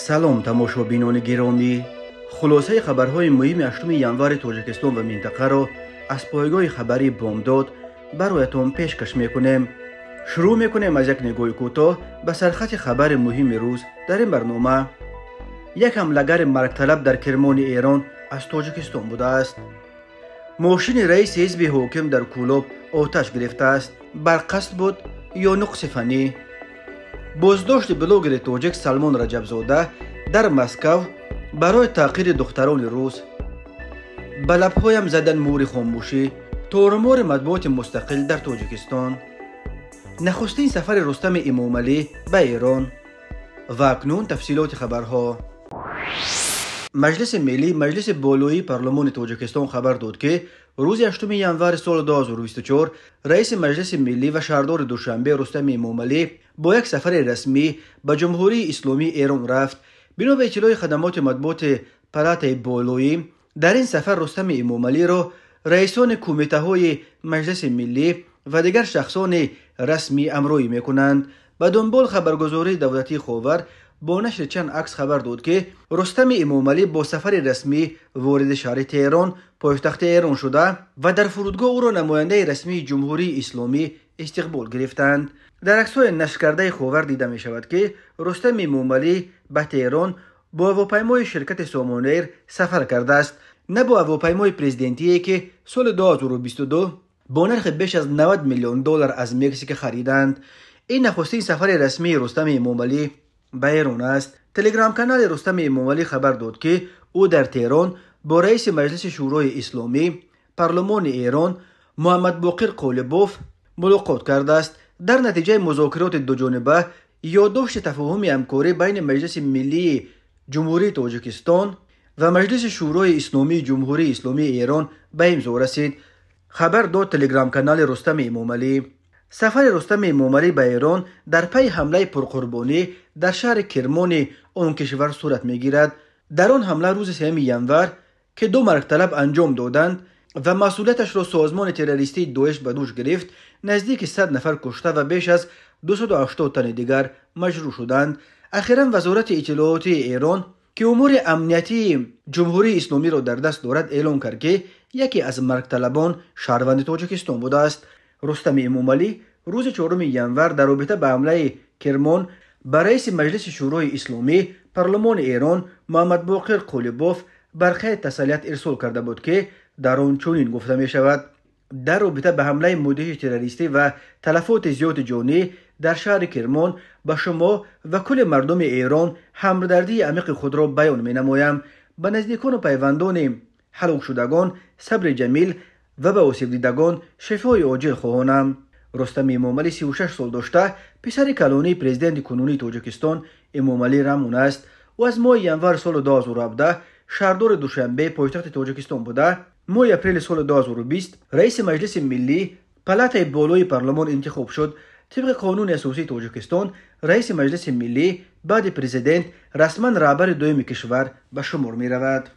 سلام تماشابینان گرامی، خلاصه خبرهای مهم 8 ینور تاجیکستان و منطقه را از پایگاه خبری بامداد برایتان پیشکش میکنیم. شروع میکنیم از یک نگاه کوتاه به سرخط خبر مهم روز. در این برنامه یک حمله‌گر مرگ طلب در کرمان ایران از تاجیکستان بوده است. ماشین رئیس حزب حاکم در کولاب آتش گرفته است. بر قصد بود یا نقص فنی؟ بازداشت بلاگر تاجیک سلمان رجبزاده در مسکو برای تحقیر دختران روس. به لبهایم زدن مور خاموشی. تارمار مطبوعات مستقل در تاجیکستان. نخستین سفر رستم امامعلی به ایران. و اکنون تفصیلات خبرها. مجلس ملی مجلس بالایی پارلمان تاجیکستان خبر داد که روز 8 ینور سال 2024 رئیس مجلس ملی و شهردار دوشنبه رستم امامعلی با یک سفر رسمی به جمهوری اسلامی ایران رفت. بنا به اطلاع خدمات مطبوعات پالاتای بالایی، در این سفر رستم امامعلی را رئیسان کمیته های مجلس ملی و دیگر شخصان رسمی همراهی میکنند. به دنبال خبرگزاری دولتی خاور با نشر چند عکس خبر داد که رستم امامعلی با سفر رسمی وارد شهر تهران پایتخت ایران شده و در فرودگاه او را نماینده رسمی جمهوری اسلامی استقبال گرفتند. در عکس‌های نشر کرده خاور دیده می شود که رستم امامعلی به تهران با هواپیمای شرکت سامانایر سفر کرده است، نه با هواپیمای پرزیدنتی که سال 2022 با نرخ بیش از 90 میلیون دلار از مکزیک خریدند. این نخستین سفر رسمی رستم امامعلی به ایران است. تلگرام کانال رستم امامعلی خبر داد که او در تهران با رئیس مجلس شورای اسلامی پارلمان ایران محمد باقر قالیباف ملاقات کرده است. در نتیجه مذاکرات دوجانبه یادداشت تفاهم همکاری بین مجلس ملی جمهوری تاجیکستان و مجلس شورای اسلامی جمهوری اسلامی ایران به امضا رسید. خبر داد تلگرام کانال رستم امامعلی. سفر رستم امامعلی به ایران در پی حمله پرقربانی در شهر کرمان آن کشور صورت میگیرد. در آن حمله روز 3 ینور که 2 مرگ طلب انجام دادند و مسئولیتش را سازمان تروریستی داعش به دوش گرفت، نزدیک 100 نفر کشته و بیش از 280 تن دیگر مجروح شدند. اخیراً وزارت اطلاعات ایران که امور امنیتی جمهوری اسلامی را در دست دارد اعلام کرد که یکی از مرگ طلبان شهروند تاجیکستان بوده است. رستم امامعلی روز 4 ینور در رابطه با حمله کرمان به رئیس مجلس شورای اسلامی پارلمان ایران محمد باقر قالیباف برخی تسلیت ارسال کرده بود که در آن چنین گفته می شود: در رابطه به حمله مدهش تروریستی و تلفات زیاد جانی در شهر کرمان به شما و کل مردم ایران همدردی عمیق خود را بیان می نمایم. به نزدیکان و پیوندان هلاک شدگان صبر جمیل و به آسیب دیدگان شفای عاجل خواهانم. رستم امامعلی 36 سال داشته، پسر کلانی پرزیدنت کنونی تاجیکستان امامعلی رامون است و از ماه ینور سال 2017 شهردار دوشنبه پایتخت تاجیکستان بوده. ماه اپریل سال 2020 رئیس مجلس ملی پالاتای بالای پارلمان انتخاب شد. طبق قانون اساسی تاجیکستان رئیس مجلس ملی بعد پرزیدنت رسما رهبر دوم کشور به شمار می رود.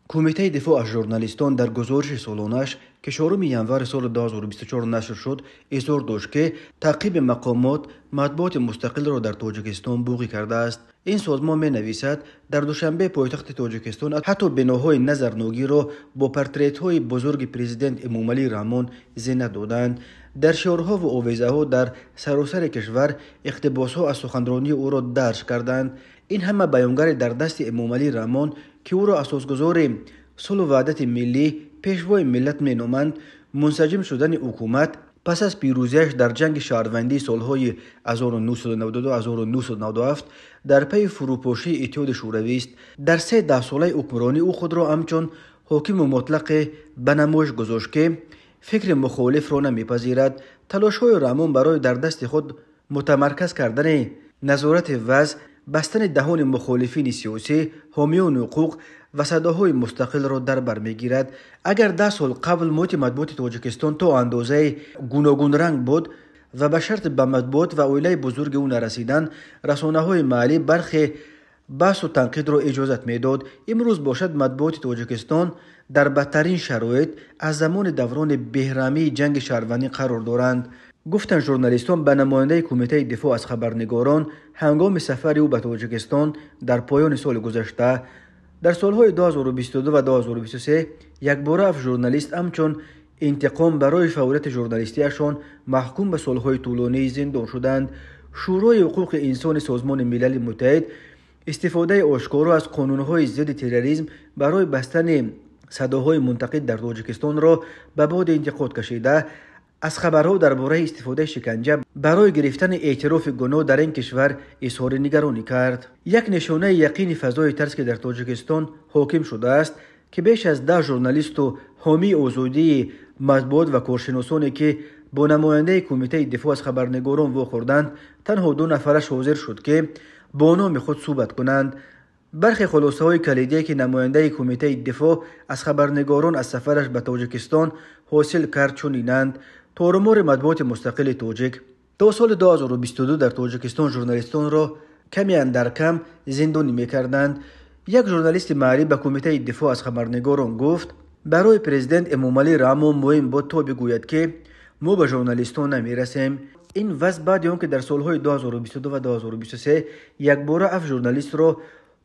کمیته دفاع از ژورنالیستان در گزارش سالانش که 4 ینور سال 2024 نشر شد اظهار داشت که تعقیب مقامات مطبوعات مستقل را در تاجیکستان بوقی کرده است. این سازمان می نویسد در دوشنبه پایتخت تاجیکستان حتی بناهای نظرناگی را با پورتریت های بزرگ پرزیدنت امامعلی رامون زینت دادند. در شعارها و آویزه ها در سراسر کشور اقتباس ها از سخنرانی او را درج کردند. این همه بیانگر در دست امامعلی رامون که او را اساسگذار صلح و وحدت ملی پیشوای ملت می نامند، منسجم شدن حکومت پس از پیروزیش در جنگ شهروندی سالهای 1992-1997 در پی فروپاشی اتحاد شوروی است. در 13 ساله حکمرانی او خود را همچون حاکم مطلق به نمایش گذاشت که فکر مخالف را نمیپذیرد. تلاش‌های رامون برای در دست خود متمرکز کردن نظارت وضع، بستن دهان مخالفین سیاسی، حامیان حقوق و صداهای مستقل را در بر میگیرد. اگر 10 سال قبل محیط مطبوعات تاجیکستان تا اندازه گوناگون رنگ بود و به شرط به مطبوعات و اویله بزرگ او نرسیدن رسانه‌های محلی برخی بحث و تنقید را اجازت میداد، امروز باشد مطبوعات تاجیکستان در بدترین شرایط از زمان دوران بهرمی جنگ شهروندی قرار دارند. گفتند ژورنالیستان به نماینده کمیته دفاع از خبرنگاران هنگام سفر او به تاجیکستان در پایان سال گذشته در سالهای 2022 و 2023 یک باره ژورنالیست همچون انتقام برای فعالیت ژورنالیستیشان محکوم به سالهای طولانی زندان شدند. شورای حقوق انسان سازمان ملل متحد استفاده آشکارا از قانون‌های ضد تروریسم برای بستن صداهای منتقد در تاجیکستان را به باد انتقاد کشیده، از خبرها درباره استفاده شکنجه برای گرفتن اعتراف گناه در این کشور اظهار نگرانی کرد. یک نشانه یقین فضای ترس که در تاجیکستان حاکم شده است که بیش از 10 ژورنالیست و حامی آزادی مطبوعات و کارشناسانی که با نماینده کمیته دفاع از خبرنگاران واخوردند، تنها 2 نفرش حاضر شد که با نام خود صحبت کنند. برخی خلاصه های کلیدی که نماینده کمیته دفاع از خبرنگاران از سفرش به تاجیکستان حاصل کرد چنینند: تورمور مطبوعات مستقل تاجیک: تا سال 2022 در تاجیکستان ژورنالیستان را کمی اندر کم زندانی می‌کردند. یک ژورنالیست معروف به کمیته دفاع از خبرنگاران گفت برای پرزیدنت امامعلی رحمون مهم بود تا بگوید که ما به ژورنالیستان نمی‌رسیم. این وضع بعد آنکه در سالهای 2022 و 2023 یک باره 7 ژورنالیست را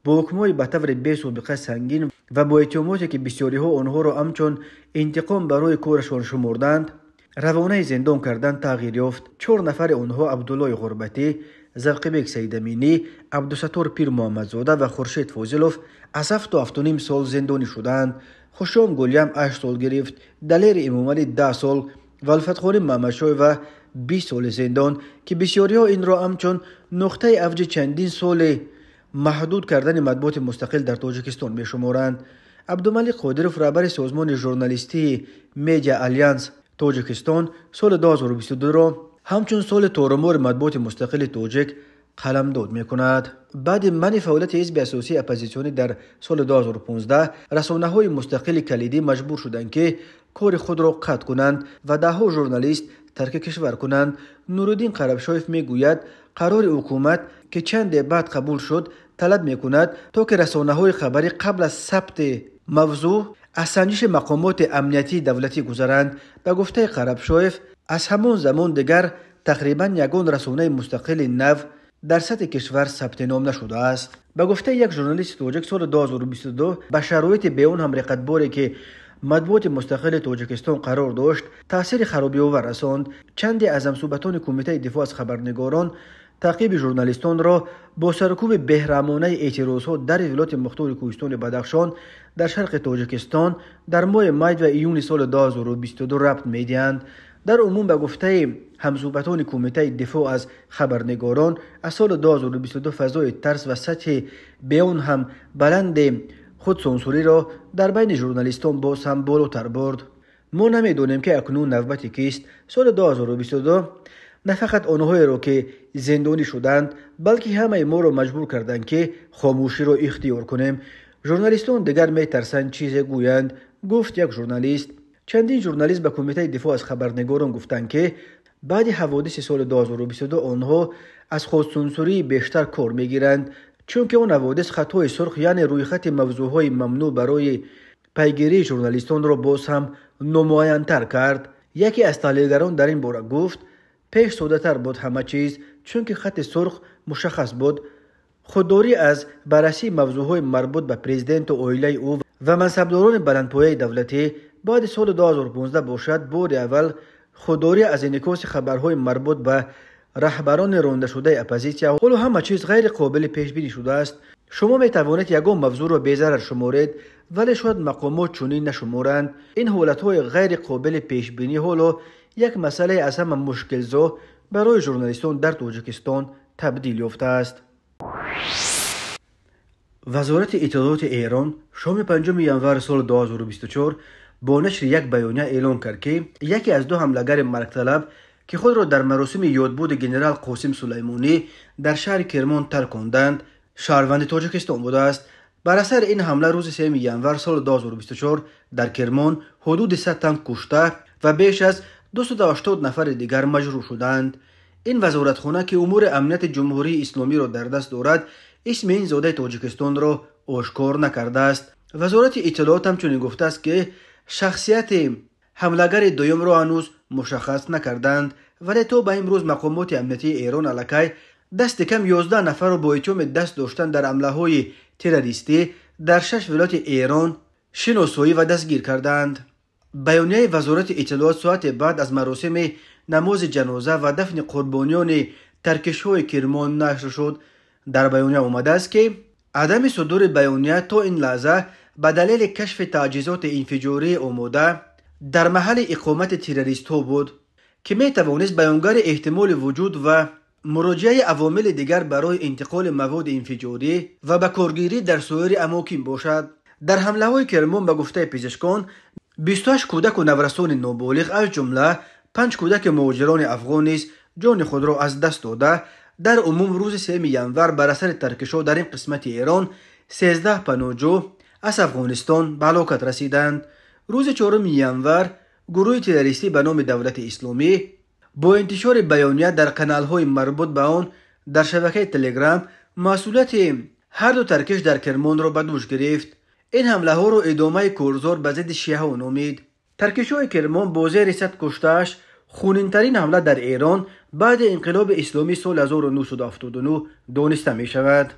با حکم‌های به طور بی‌سابقه سنگین و با اتهاماتی که بسیاری‌ها آنها را همچون انتقام برای کارشان شمردند روانه زندان کردن تغییر یافت. 4 نفر آنها عبدالله غربتی، زلقیبک سیدامینی، عبدالستار پیر محمدزاده و خورشید فاضلوف از 7 تا 7.5 سال زندانی شدند. خوشام گلیم 8 سال گرفت، دلیر امامعلی 10 سال و الفتخاری محمدشاه و 20 سال زندان که بسیاری‌ها این را همچون نقطه اوج چندین سال محدود کردن مطبوعات مستقل در تاجیکستان می‌شمارند. عبدالملک قادروف رهبر سازمان ژورنالیستی میدیا آلیانس تاجیکستان سال 2022 را همچون سال تورمور مطبوعات مستقل تاجیک قلمداد می‌کند. بعد منع فعالیت حزب اساسی اپوزیسیونی در سال 2015 رسانه‌های مستقل کلیدی مجبور شدند که کار خود را قطع کنند و ده‌ها ژورنالیست ترک کشور کنند. نورالدین قربشایف میگوید قرار حکومت که چند بعد قبول شد طلب میکند تا که رسانه‌های خبری قبل از ثبت موضوع از سنجش مقامات امنیتی دولتی گذرند. به گفته قربشایف از همان زمان دیگر تقریبا یگان رسانه مستقل نو در سطح کشور ثبت نام نشده است. به گفته یک ژورنالیست تاجیک سال 2022 به شرایط بیان هم رقتباری که مطبوعات مستقل تاجیکستان قرار داشت تاثیر خرابی آور رساند. چندی از همسوبتان کمیته دفاع از خبرنگاران تعقیب ژورنالیستان را با سرکوب بهرمانه اعتراضات در ولایت مختار کوهستان بدخشان در شرق تاجیکستان در ماه می و ایون سال 2022 ربط می‌دهند. در عموم به گفته همسوبتان کمیته دفاع از خبرنگاران از سال 2022 فضای ترس و سطح بیان هم بلند خود سانسوری را در بین ژورنالیستان باز هم بالاتر برد. ما نمیدونیم که اکنون نوبتی کیست. سال 2022 نه فقط آنهایی را که زندانی شدند بلکه همه ما را مجبور کردند که خاموشی را اختیار کنیم. ژورنالیستان دیگر میترسند چیزی گویند، گفت یک ژورنالیست. چندین ژورنالیست به کمیته دفاع از خبرنگاران گفتند که بعد حوادث سال 2022 آنها از خودسانسوری بیشتر کار میگیرند، چون که اون حوادث خطای سرخ یعنی روی خط موضوعهای ممنوع برای پیگیری ژورنالیستان را باز هم نمایان‌تر کرد. یکی از تحلیلگران در این باره گفت پیش ساده‌تر بود همه چیز، چون که خط سرخ مشخص بود. خودداری از بررسی موضوعهای مربوط به پرزیدنت و عائله او و منصبداران بلندپایه دولتی بعد سال 2015 باشد بار اول خودداری از انعکاس خبرهای مربوط به رهبران رانده شده اپوزیسیا. حالا همه چیز غیر قابل پیش بینی شده است. شما می توانید یگان موضوع را بی‌ضرر شمارید ولی شاید مقامات چنین نشمارند. این حالت‌های غیر قابل پیش بینی حالا یک مسئله از همه مشکل‌زا برای ژورنالیستان در تاجیکستان تبدیل یافته است. وزارت اطلاعات ایران شام 5 ژانویه سال 2024 با نشر یک بیانیه اعلام کرد که یکی از 2 حمله‌گر مرگ‌طلب که خود را در مراسم یادبود ژنرال قاسم سلیمانی در شهر کرمان ترکاندند شهروند تاجیکستان بوده است. بر اثر این حمله روز 3 ژانویه سال 2024 در کرمان حدود 100 تن کشته و بیش از 280 نفر دیگر مجروح شدند. این وزارتخانه که امور امنیت جمهوری اسلامی را در دست دارد اسم این زاده تاجیکستان را آشکار نکرده است. وزارت اطلاعات همچنین گفته است که شخصیت حمله‌گر دوم را هنوز مشخص نکردند ولی تو به امروز مقامات امنیتی ایران علیه دست کم 11 نفر رو با اتهام دست داشتن در حمله‌های تروریستی در 6 ولایت ایران شناسایی و دستگیر کردند. بیانیه وزارت اطلاعات ساعت بعد از مراسم نماز جنازه و دفن قربانیان ترکش‌های کرمان نشر شد. در بیانیه آمده است که عدم صدور بیانیه تا این لحظه به دلیل کشف تجهیزات انفجاری آماده در محل اقامت تروریست ها بود که می توانست بیانگر احتمال وجود و مراجعه عوامل دیگر برای انتقال مواد انفجاری و به کارگیری در سایر اماکن باشد. در حمله های کرمان به گفته پزشکان 28 کودک و نورسان نابالغ از جمله 5 کودک مهاجران افغان نیز جان خود را از دست داده. در عموم روز 3 ینور بر اثر ترکش‌ها در این قسمت ایران 13 پناهجو از افغانستان به هلاکت رسیدند. روز 4 ینور گروه تروریستی به نام دولت اسلامی با انتشار بیانیه در کانال‌های مربوط به آن در شبکه تلگرام مسئولیت هر دو ترکش در کرمان را به دوش گرفت. این حمله ها را ادامه کورزار به ضد شیعه ها نامید. ترکش‌های کرمان با زیر 100 کشته‌اش خونین‌ترین حمله در ایران بعد انقلاب اسلامی سال 1979 دانسته می شود.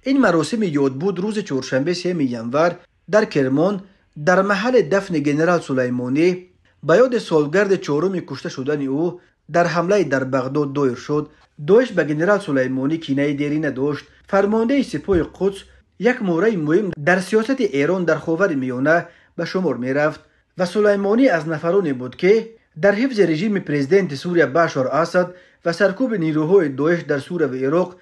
این مراسم یاد بود روز چهارشنبه 3 ینور در کرمان در محل دفن جنرال سلیمانی به یاد سالگرد 4 کشته شدن او در حمله در بغداد دایر شد. داعش به جنرال سلیمانی کینه دیری نداشت. فرمانده سپاه قدس یک موره مهم در سیاست ایران در خاورمیانه به شمار می رفت و سلیمانی از نفرانی بود که در حفظ رژیم پرزیدنت سوریه بشار اسد و سرکوب نیروهای داعش در سوریه و عراق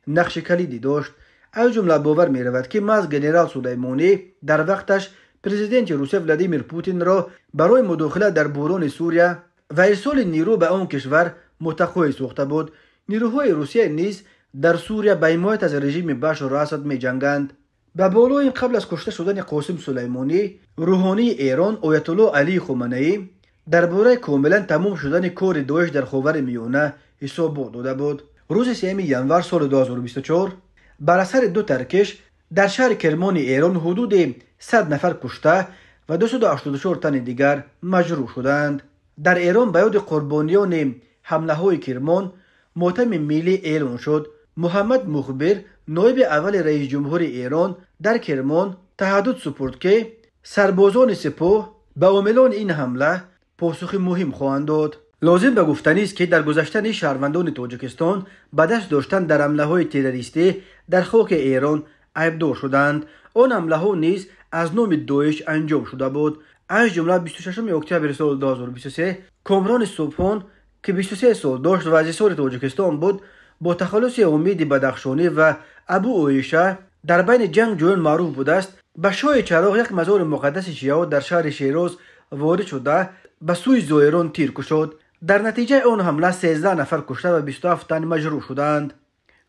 نقش کلیدی داشت. از جمله باور می رود که محض جنرال سلیمانی در وقتش پرزیدنت روسیه ولادیمیر پوتین را برای مداخله در بحران سوریه و ارسال نیرو به آن کشور متقاعد ساخته بود. نیروهای روسیه نیز در سوریه به حمایت از رژیم بشار اسد می جنگند. به بالای قبل از کشته شدن قاسم سلیمانی، روحانی ایران آیت الله علی خامنه‌ای درباره کاملا تمام شدن کار داعش در خاورمیانه حساب داده بود. روز 3 ینور سال 2024 بر اثر 2 ترکش در شهر کرمان ایران حدود 100 نفر کشته و 284 تن دیگر مجروح شدند. در ایران به یاد قربانیان حمله های کرمان ماتم ملی اعلان شد. محمد مخبر نایب اول رئیس جمهور ایران در کرمان تهدید سپرد که سربازان سپاه به عاملان این حمله پاسخ مهم خواهند داد. لازم به گفتنی است که در گذشته شهروندان تاجیکستان به دست داشتن در حمله های تروریستی در خاک ایران عیبدار شدند. آن حمله ها نیز از نام داعش انجام شده بود. از جمله 26 اکتبر سال 2023 کامران صبحان که 23 سال داشت و عزیزار تاجیکستان بود با تخلص امید بدخشانی و ابو اویشه در بین جنگ جویان معروف بوده است به شاه چراغ یک مزار مقدس شیعه در شهر شیراز وارد شده به سوی زائران تیر کشید. در نتیجه آن حمله 13 نفر کشته و 27 تن مجروح شدند.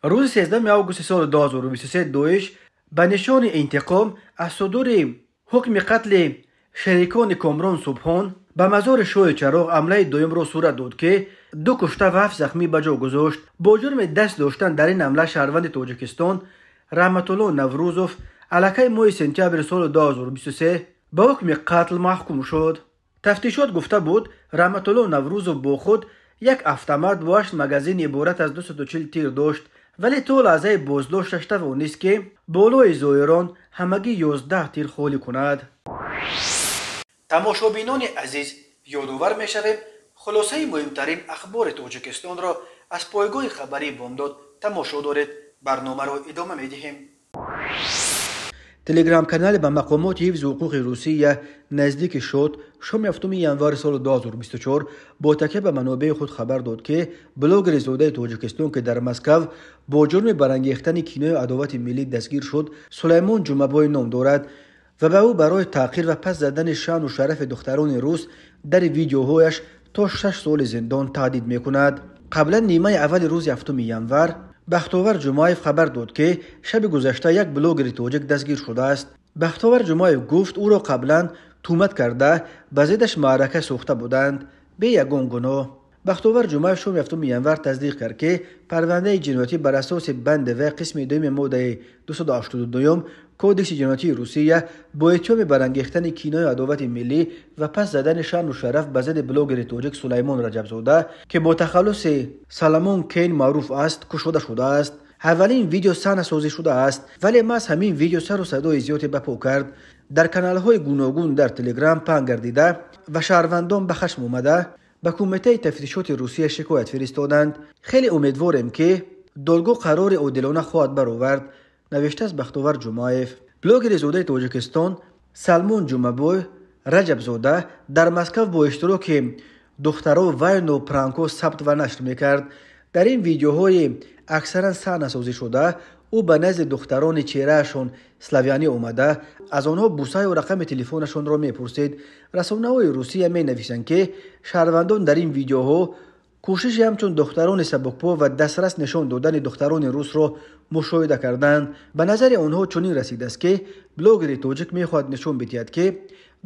روز 13 آگوست سال 2023 داعش به نشان انتقام از صدور حکم قتل شریکان کامران صبحان به مزار شاه چراغ حمله دوم را صورت داد که 2 کشته و 7 زخمی به جا گذاشت. با جرم دست داشتن در این حمله شهروند تاجیکستان رحمت الله نوروزوف علیه ماه سپتامبر سال 2023 به حکم قتل محکوم شد. تفتیشات گفته بود رحمت الله نوروزوف با خود یک автомат و 8 مگزین عبارت از 240 تیر داشت ولی تا لحظه بازداشتش توانست که بالای زائران همگی 11 تیر خالی کند. تماشابینان عزیز یادآور می‌شویم خلاصه مهمترین اخبار تاجیکستان را از پایگاه خبری بامداد تماشا دارید. برنامه را ادامه می‌دهیم. تلگرام کانال به مقامات حفظ حقوق روسیه نزدیک شد شام 7 ینور سال 2024 با تکیه به منابع خود خبر داد که بلاگر زاده تاجیکستان که در مسکو با جرم برانگیختن کینه و عداوت ملی دستگیر شد سلیمان جمعبای نام دارد و به او برای تحقیر و پس زدن شان و شرف دختران روس در ویدیوهایش تا 6 سال زندان تهدید می‌کند. قبلا نیمه اول روز 7 ینور بختاور جمایف خبر داد که شب گذشته یک بلاگر تاجیک دستگیر شده است. بختاور جمایف گفت او را قبلا تهمت کرده به ضدش معرکه ساخته بودند به یگان گناه. بختاور جمایف شام 7 ینور تصدیق کرد که پرونده جنایتی بر اساس بند و قسم 2 ماده 282 کودکس جنایتی روسیه با اتهام برانگیختن کینه عداوت ملی و پس زدن شان و شرف به ضد بلاگر تاجیک سلیمان رجبزاده که با تخلص سالمون کین معروف است کشته شده است. اولین ویدیو صحنه سازی شده است، ولی محض همین ویدیو سر و صدای زیادی به پا کرد. در کانال های گوناگون در تلگرام پخش گردیده و شهروندان به خشم اومده به کمیته تفتیشات روسیه شکایت فرستادند. خیلی امیدوارم که دادگاه قرار عادلانه خواهد برآورد، نوشته از بختیار جمعیف. بلاگر زاده تاجیکستان سلمان جمعبوی رجبزاده در مسکو با اشتراک دخترها وین و پرانکو ثبت و نشر میکرد. در این ویدیوهای اکثرا صحنه سازی شده او به نزد دختران چهرهشون سلاویانی اومده، از آنها بوسه و رقم تلفنشون را میپرسید. رسانه‌های روسیه می نویسند که شهروندان در این ویدیوها کوشش همچون دختران سبکپا و دسترس نشان دادن دختران روس را مشاهده کردند. به نظر آنها چنین رسیده است که بلاگر تاجیک میخواهد نشان بدهد که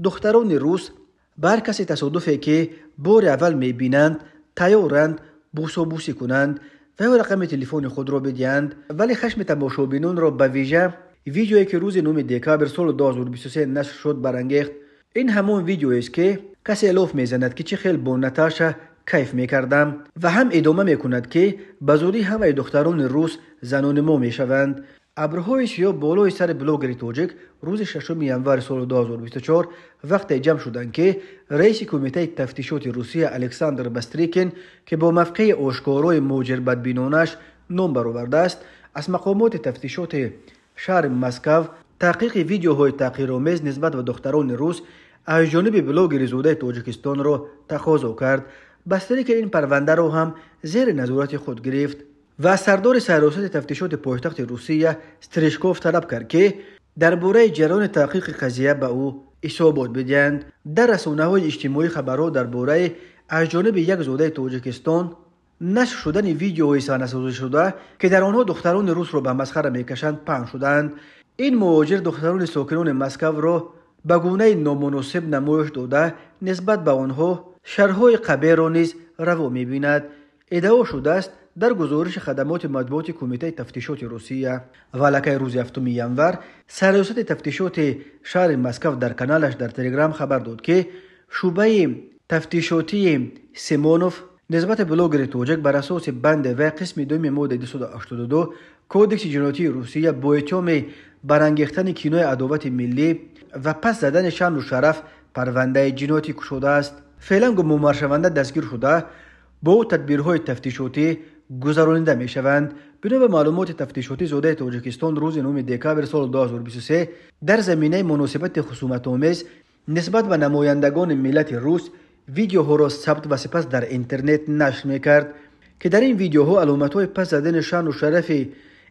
دختران روس بر کسی تصادفی که بار اول میبینند تیارند بوسابوسی کنند و رقم تلفن خود را بدهند. ولی خشم تماشابینان را به ویژه ویدیویی که روز 9 دکامبر سال 2023 نشر شد برانگیخت. این همون ویدیویی است که کسی الاف میزند که چه خیلی با نتاشا کیف میکردم و هم ادامه میکند که به زودی همه دختران روس زنان ما میشوند. ابرهای سیاه بالای سر بلاگر تاجیک روز 6 ژانویه سال 2024 وقتی جمع شدند که رئیس کمیته تفتیشات روسیه الکساندر باستریکین که با موقع آشکارای موجر بدبینانش نام برآورده است از مقامات تفتیشات شهر مسکو تحقیق ویدیوهای تحقیرآمیز نسبت به دختران روس از جانب بلاگر زاده تاجیکستان را تقاضا کرد. باستریکین این پرونده را هم زیر نظارت خود گرفت و سردار سراسر تفتیشات پایتخت روسیه استریشکوف طلب کرد که درباره جریان تحقیق قضیه به او اصابت بدهند. در رسانه‌های اجتماعی خبرها درباره از جانب یک زاده تاجیکستان نشر شدن ویدیوهای صحنه‌سازی شده که در آنها دختران روس را به مسخره میکشند پخش شدند. این مهاجر دختران ساکنان مسکو را به گونه نامناسب نمایش داده نسبت به آنها شرح‌های قبیح را نیز روا می‌بیند. ادعا شده است در گزارش خدمات مطبوعات کمیته تفتیشات روسیه ولکه روز 7 ژانویه سرایست تفتیشات شهر مسکو در کانالش در تلگرام خبر داد که شعبه تفتیشاتی سیمونوف نسبت بلاگر تاجیک بر اساس بند و قسم 2 ماده 282 کودکس جنایتی روسیه با اتهام برانگیختن کینه عداوت ملی و پس زدن شان و شرف پرونده جنایتی گشوده است. فعلا گمانبر شونده دستگیر شده با تدبیرهای تفتیشاتی گذرانیده می شوند. بنا به معلومات تفتیشاتی زاده تاجیکستان روز 9 دکامبر سال 2023 در زمینه مناسبت خصومت آمیز نسبت به نمایندگان ملت روس ویدیوها را ثبت و سپس در اینترنت نشر می کرد که در این ویدیوها علامت‌های پس زدن شان و شرف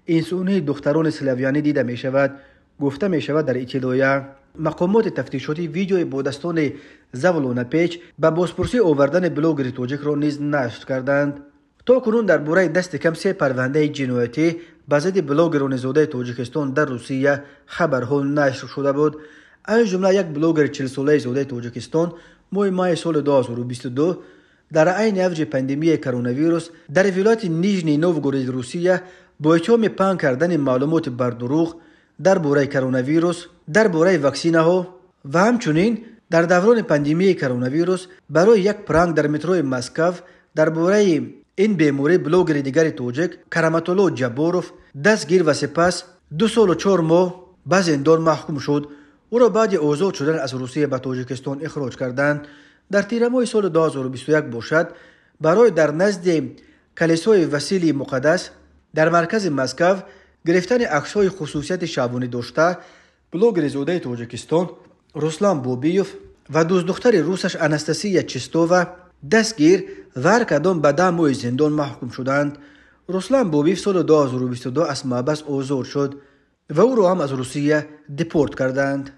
انسانی دختران سلاویانی دیده می شود. گفته می شود در اطلاعیه مقامات تفتیشاتی ویدیوی با دستان زولان پیچ به بازپرسی آوردن بلاگر تاجیک را نیز نشر کردند. تا کنون درباره دست کم 3 پرونده جنایتی به ضد بلاگران زاده تاجیکستان در روسیه خبرها نشر شده بود. از جمله یک بلاگر 40 ساله زاده تاجیکستان ماه سال 2022 در عین اوج پاندمی کرونا ویروس در ولایت نیژنی نوگورود روسیه با اتهام پنهان کردن معلومات بر دروغ درباره کرونا ویروس، درباره واکسینه ها و همچنین در دوران پاندمی کرونا ویروس برای یک پرانک در مترو مسکو درباره این بیماری بلاگر دیگر تاجیک کرامتولو جباروف دستگیر و سپس 2 سال و 4 ماه به زندان محکوم شد. او را بعد آزاد شدن از روسیه به تاجیکستان اخراج کردند. در تیر ماه سال 2021 باشد برای در نزد کلیسای وسیلی مقدس در مرکز مسکو گرفتن عکس‌های خصوصیت شبانه داشته بلاگر زاده تاجیکستان روسلان بوبیوف و دوست دختر روسش آناستاسیا چستووا دستگیر و هر کدام به 10 ماه زندان محکوم شدند. روسلان بوبیوف سال 2022 از محبس آزاد شد و او را هم از روسیه دیپورت کردند.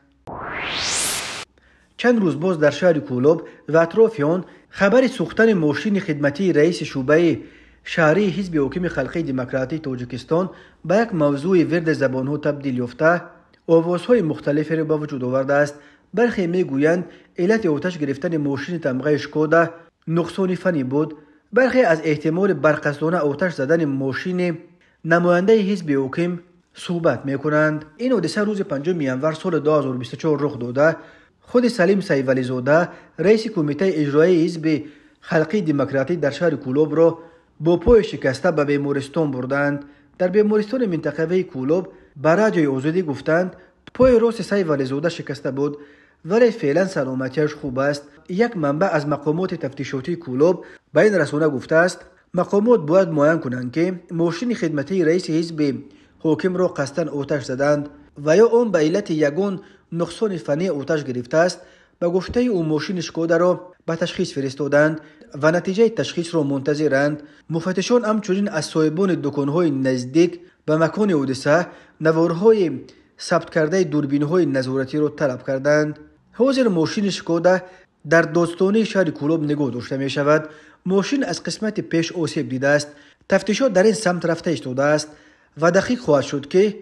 چند روز باز در شهر کولوب و اطراف آن خبر سوختن ماشین خدمتی رئیس شعبه شهری حزب حاکم خلقی دموکراتی تاجیکستان به یک موضوع ورد زبانها تبدیل یافته آوازهای مختلفی را به وجود آورده است. برخی میگویند علت آتش گرفتن ماشین تمغه شکودا نقصان فنی بود. برخی از احتمال برقصدانه آتش زدن ماشین نماینده حزب حاکم صحبت میکنند. این حادثه روز 5 ینور سال 2024 رخ داده. خود سلیم سیفعلی زاده رئیس کمیته اجرایی حزب خلقی دموکراتی در شهر کولوب را با پای شکسته به بیمارستان بردند. در بیمارستان منطقوی کولوب به رادیوی آزادی گفتند پای راست سیفعلی زاده شکسته بود ولی فعلا سلامتیش خوب است. یک منبع از مقامات تفتیشاتی کولوب به این رسانه گفته است مقامات باید معاین کنند که ماشین خدمتی رئیس حزب حاکم را قصداً آتش زدند و یا آن به علت یگان نقصان فنی آتش گرفته است. به گفته او ماشین شکودا را به تشخیص فرستادند و نتیجه تشخیص را منتظرند. مفتشان همچنین از صاحبان دکان‌های نزدیک به مکان حادثه نوارهای ثبت کرده دوربین‌های نظارتی را طلب کردند. حاضر ماشین شکودا در دادستانی شهر کولوب نگاه داشته می شود. ماشین از قسمت پیش آسیب دیده است. تفتیشات در این سمت رفته ایستاده است و دقیق خواهد شد که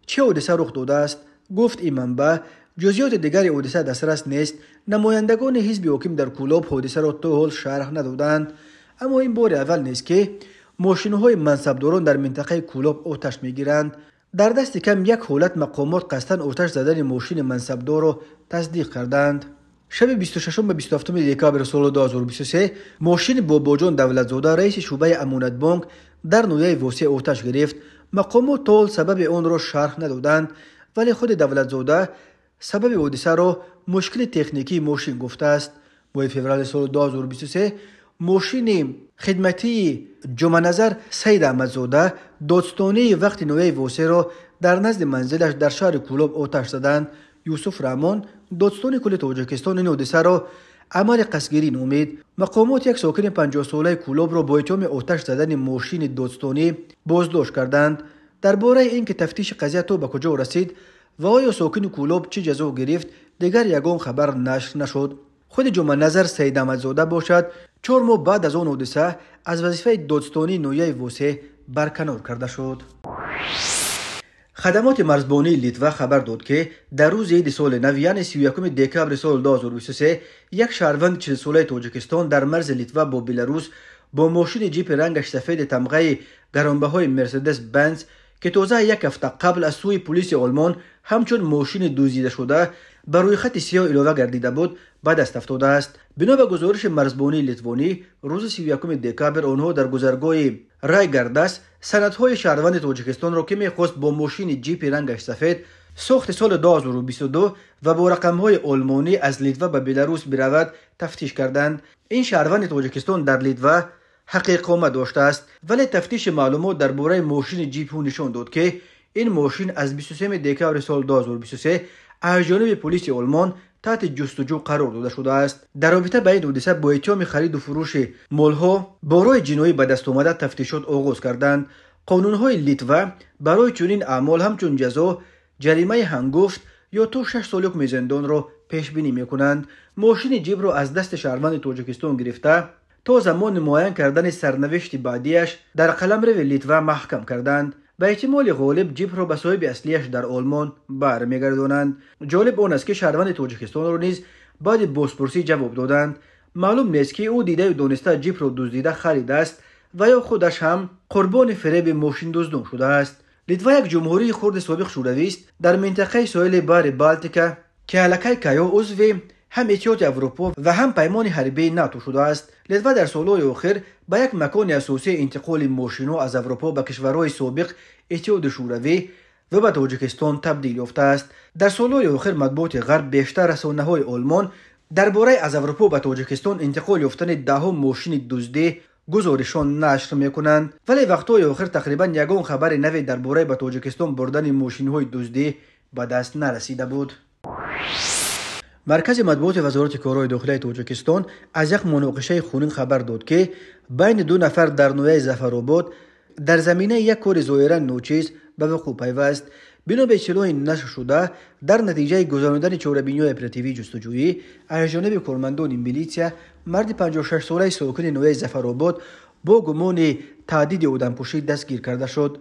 چه حادثه رخ داده است. گفت این منبع جزئیات دیگر حادثه دسترس نیست. نمایندگان حزب حاکم در کولوب حادثه را تا حال شرح ندادند. اما این بار اول نیست که ماشین‌های منصبداران در منطقه کولوب آتش می‌گیرند. در دست کم یک حالت مقامات قصداً آتش زدن ماشین منصبدار را تصدیق کردند. شب 26 به 27 دکامبر سال 2023 ماشین باباجان دولتزاده رئیس شعبه امانت بانک در نویه واسه آتش گرفت. مقامات تا سبب آن را شرح ندادند ولی خود دولتزاده سبب حادثه را مشکل تکنیکی ماشین گفته است. ماه فوریه سال 2023 ماشین خدمتی جمعه نظر سید احمدزاده دادستانی وقت نویه واسه را در نزد منزلش در شهر کولوب آتش زدند. یوسف رحمان دادستانی کل تاجیکستان این حادثه را عمل قصدگیری نامید. مقامات یک ساکن 50 ساله کولوب را با اتهام آتش زدن ماشین دادستانی بازداشت کردند. درباره اینکه تفتیش قضیه تا به کجا رسید و آیا ساکن کولوب چه جزا گرفت دیگر یگان خبر نشر نشد. خود جمعه نظر سید احمدزاده باشد 4 ماه بعد از آن حادثه از وظیفه دادستانی نویه واسه برکنار کرده شد. خدمات مرزبانی لیتوا خبر داد که در روز عید سال نو یعنی 31 دکامبر سال 2023 یک شهروند 40 ساله تاجیکستان در مرز لیتوا با بلاروس با ماشین جیپ رنگش سفید تمغه گرانبهای مرسدس بنز که تازه یک هفته قبل از سوی پلیس آلمان همچون ماشین دزدیده شده بر روی خط سیاه علاوه گردیده بود به دست افتاده است. بنا به گزارش مرزبانی لیتوانی روز 31 دکامبر آنها در گذرگاه رایگردس سندهای شهروند تاجیکستان را که می‌خواست با ماشین جیپ رنگش سفید ساخت سال 2022 و با رقم‌های آلمانی از لیتوا به بلاروس برود تفتیش کردند. این شهروند تاجیکستان در لیتوا حقیقی اقامت داشته است ولی تفتیش معلومات درباره ماشین جیپ نشان داد که این ماشین از 23 دکامبر سال 2023 از جانب پلیس آلمان تحت جستجو قرار داده شده است. در رابطه با این حادثه با اتهام خرید و فروش مالها برای جنایی به دست آمده تفتیشات آغاز کردند. قانون‌های لیتوا برای چنین اعمال همچون جزا جریمه هنگفت یا تا 6 سال حکم زندان را پیش بینی می‌کنند. ماشین جیپ را از دست شهروند تاجیکستان گرفته تا زمان معین کردن سرنوشت بعدیش در قلمرو لیتوا محکم کردند. به احتمال غالب جیپ را به صاحب اصلیش در آلمان برمیگردانند. جالب آن است که شهروند تاجیکستان را نیز بعد بازپرسی جواب دادند. معلوم نیست که او دیده و دانسته جیپ را دزدیده خریده است و یا خودش هم قربان فریب ماشین دزدان شده است. لیتوا یک جمهوری خرد سابق شوروی است در منطقه ساحل بحر بالتیک که علاقه کیا عضو هم اتحاد اروپا و هم پیمان حربی ناتو شده است. لیتوا در سالهای آخر به یک مکان اساسی انتقال ماشین‌ها از اروپا به کشورهای سابق اتحاد شوروی و به تاجیکستان تبدیل یافته است. در سالهای آخر مطبوعات غرب بیشتر رسانه‌های آلمان درباره از اروپا به تاجیکستان انتقال یافتن ده‌ها ماشین دزدی گزارشان نشر می‌کنند ولی وقت‌های آخر تقریباً یگان خبر نوی درباره به تاجیکستان بردن ماشین‌های دزدی به دست نرسیده بود. مرکز مطبوعات وزارت کارهای داخلی تاجیکستان از یک مناقشه خونین خبر داد که بین 2 نفر در نویه ظفرآباد در زمینه یک کار ظاهراً ناچیز به وقوع پیوست. بنا به اطلاع نشر شده در نتیجه گذراندن چهاربینی اپراتیوی جستجویی از جانب کارمندان میلیسیا مرد 56 ساله ساکن نویه ظفرآباد با گمان تهدید آدمکشی دستگیر کرده شد.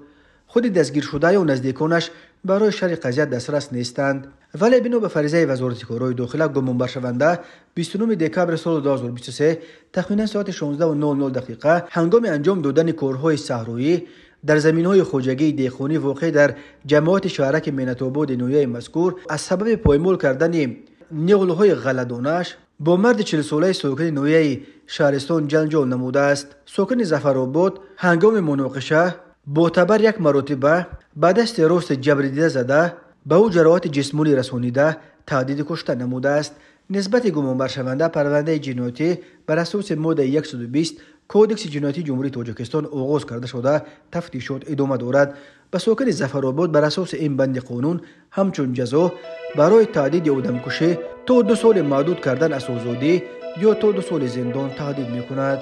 خود دستگیر شده و نزدیکانش برای شرح قضیه دسترس نیستند ولی بنا به فریضه وزارت کارهای داخلی گمانبر شونده 29 دکامبر سال 2023 تقریبا ساعت 16:00 هنگام انجام دادن کارهای صحرایی در زمین‌های خوجگی دیخونی واقع در جماعت شهرک مینت‌آباد نویه مذکور از سبب پایمال کردن نقل‌های غلطانه‌اش با مرد 40 ساله ساکن نویه شهرستان جنجال نموده است. ساکن ظفرآباد هنگام مناقشه با تبر یک مرتبه به دست راست جبر زده به او جراحت جسمانی رسانیده تهدید کشته نموده است. نسبت گمان برشونده پرونده جنایتی بر اساس ماده 120 کودکس جنایتی جمهوری تاجیکستان آغاز کرده شده تفتیشات ادامه دارد. به ساکن ظفرآباد بر اساس این بند قانون همچون جزا برای تهدید آدمکشی تا 2 سال محدود کردن از آزادی یا تا 2 سال زندان تهدید می‌کند.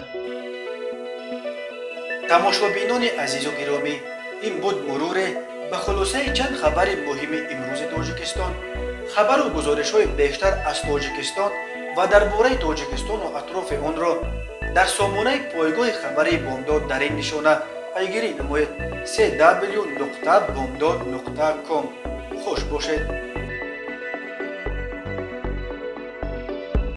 تماشابینان عزیز و گرامی، این بود مرور به خلاصه چند خبر مهم امروز تاجیکستان. خبر و گزارش‌های بیشتر از تاجیکستان و درباره تاجیکستان و اطراف آن را در سامانه پایگاه خبری بامداد در این نشانه پیگیری نمایید: www.bomdad.com. خوش باشید.